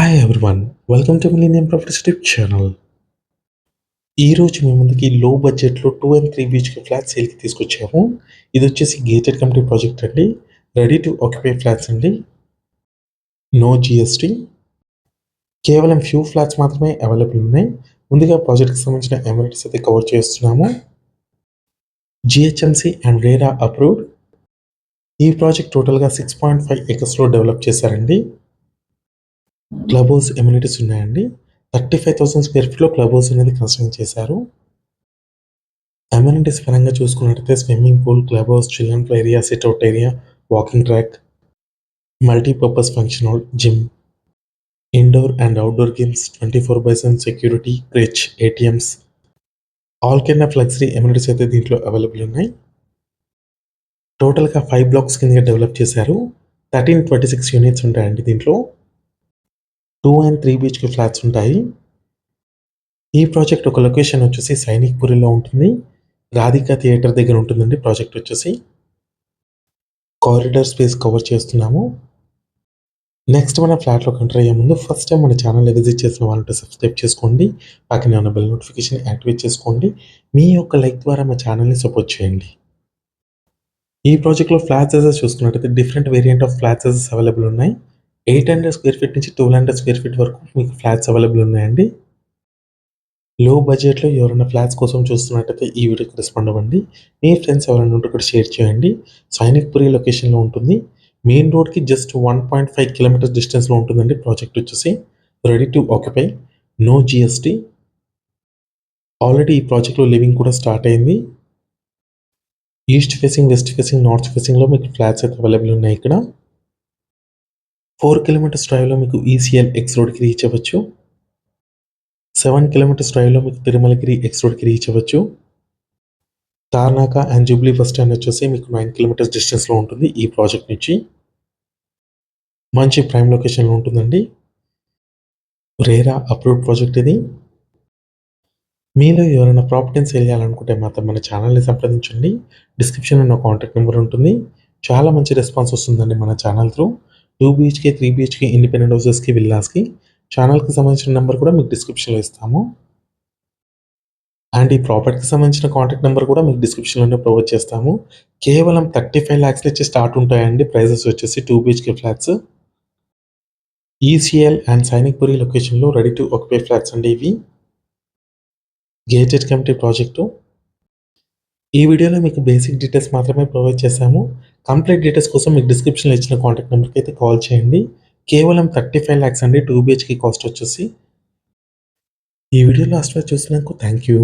Hi everyone, welcome to millennium properties YouTube channel. ఈ రోజు మీ ముందుకి లో బడ్జెట్లో 2 అండ్ 3 BHK ఫ్లాట్స్ సేల్కి తీసుకొచ్చాము. ఇది వచ్చేసి గేటెడ్ కమ్యూనిటీ ప్రాజెక్ట్ అండి. రెడీ టు ఆక్యుపై ఫ్లాట్స్ అండి. No GST. కేవలం ఫ్యూ ఫ్లాట్స్ మాత్రమే అవైలబుల్ ఉన్నాయి. ముందుగా ప్రాజెక్ట్కి సంబంధించిన అమ్యూనిటీస్ అయితే కవర్ చేస్తున్నాము. GHMC and RERA approved. ఈ ప్రాజెక్ట్ టోటల్గా 6.5 acresలో డెవలప్ చేశారండి. క్లబ్ హౌస్ ఎమ్యూనిటీస్ ఉన్నాయండి. 35,000 స్క్వేర్ ఫీట్లో క్లబ్ హౌస్ అనేది కన్స్ట్రక్ట్ చేశారు. అమ్యూనిటీస్ పరంగా చూసుకున్నట్టయితే swimming pool, club house, children play area, sit out area, walking track, multipurpose function hall, gym, indoor and outdoor games, 24/7 security, creche, ATMs, all kind of luxury amenities అయితే దీంట్లో available ఉన్నాయి. టోటల్గా 5 blocks కింద develop చేశారు. 1326 units ఉంటాయండి దీంట్లో. 2 and 3 BHK flats ఉంటాయి. ఈ ప్రాజెక్ట్ ఒక లొకేషన్ వచ్చేసి సైనిక్పురిలో ఉంటుంది. రాధికా థియేటర్ దగ్గర ఉంటుందండి. ప్రాజెక్ట్ వచ్చేసి కారిడార్ స్పేస్ కవర్ చేస్తున్నాము. నెక్స్ట్ మన ఫ్లాట్లో ఎంటర్ అయ్యే ముందు ఫస్ట్ టైం మన ఛానల్ని విజిట్ చేసిన వాళ్ళంటే సబ్స్క్రైబ్ చేసుకోండి. పక్కనే ఉన్న బెల్ నోటిఫికేషన్ యాక్టివేట్ చేసుకోండి. మీ యొక్క లైక్ ద్వారా మా ఛానల్ని సపోర్ట్ చేయండి. ఈ ప్రాజెక్ట్లో ఫ్లాట్ సైజెస్ చూసుకున్నట్టయితే different variant of flat sizes available ఉన్నాయి. 800 స్క్వేర్ ఫీట్ నుంచి 1200 స్క్వేర్ ఫీట్ వరకు మీకు ఫ్లాట్స్ అవైలబుల్ ఉన్నాయండి. లో బడ్జెట్లో ఎవరైనా ఫ్లాట్స్ కోసం చూస్తున్నట్టయితే ఈ వీడియోకి రెస్పాండ్ అవ్వండి. మీ ఫ్రెండ్స్ ఎవరైనా ఉంటే కూడా షేర్ చేయండి. సైనిక్పురి లొకేషన్లో ఉంటుంది. మెయిన్ రోడ్కి జస్ట్ 1.5 కిలోమీటర్స్ డిస్టెన్స్లో ఉంటుందండి. ప్రాజెక్ట్ వచ్చేసి ready to occupy, no GST. Already ఈ ప్రాజెక్ట్లో లివింగ్ కూడా స్టార్ట్ అయింది. East facing, west facing, north ఫేసింగ్లో మీకు ఫ్లాట్స్ అయితే అవైలబుల్ ఉన్నాయి. ఇక్కడ 4 కిలోమీటర్స్ డ్రైవ్లో మీకు ఈసీఎల్ ఎక్స్ రోడ్కి రీచ్ అవ్వచ్చు. 7 కిలోమీటర్స్ డ్రైవ్లో మీకు తిరుమలగిరి ఎక్స్ రోడ్కి రీచ్ అవ్వచ్చు. Tarnaka and Jubilee bus stand వచ్చేసి మీకు 9 కిలోమీటర్స్ డిస్టెన్స్లో ఉంటుంది. ఈ ప్రాజెక్ట్ నుంచి మంచి ప్రైమ్ లొకేషన్లో ఉంటుందండి. రేరా అప్రూవ్డ్ ప్రాజెక్ట్ ఇది. మీలో ఎవరైనా ప్రాపర్టీని సేల్ చేయాలనుకుంటే మాత్రం మన ఛానల్ని సంప్రదించండి. డిస్క్రిప్షన్లో నా కాంటాక్ట్ నెంబర్ ఉంటుంది. చాలా మంచి రెస్పాన్స్ వస్తుందండి మన channel through. 2 BHK, 3 BHK independent హౌసెస్కి, విల్లాస్కి ఛానల్కి సంబంధించిన నెంబర్ కూడా మీకు డిస్క్రిప్షన్లో ఇస్తాము. అండ్ ఈ ప్రాపర్టీకి సంబంధించిన కాంటాక్ట్ నెంబర్ కూడా మీకు డిస్క్రిప్షన్లోనే ప్రొవైడ్ చేస్తాము. కేవలం 35 lakhs నుంచి స్టార్ట్ ఉంటాయండి ప్రైజెస్ వచ్చేసి 2 BHK flats. ECIL and Sainikpuri లొకేషన్లో రెడీ టు ఆక్యుపై ఫ్లాట్స్ అండి ఇవి. Gated community project. ఈ వీడియోలో మీకు బేసిక్ డీటెయిల్స్ మాత్రమే ప్రొవైడ్ చేశాము. కంప్లీట్ డీటెయిల్స్ కోసం మీకు డిస్క్రిప్షన్లో ఇచ్చిన కాంటాక్ట్ నెంబర్కి అయితే కాల్ చేయండి. కేవలం 35 lakhs అండి 2 BHK కాస్ట్ వచ్చేసి. ఈ వీడియో లాస్ట్ వరకు చూసినందుకు థ్యాంక్ యూ.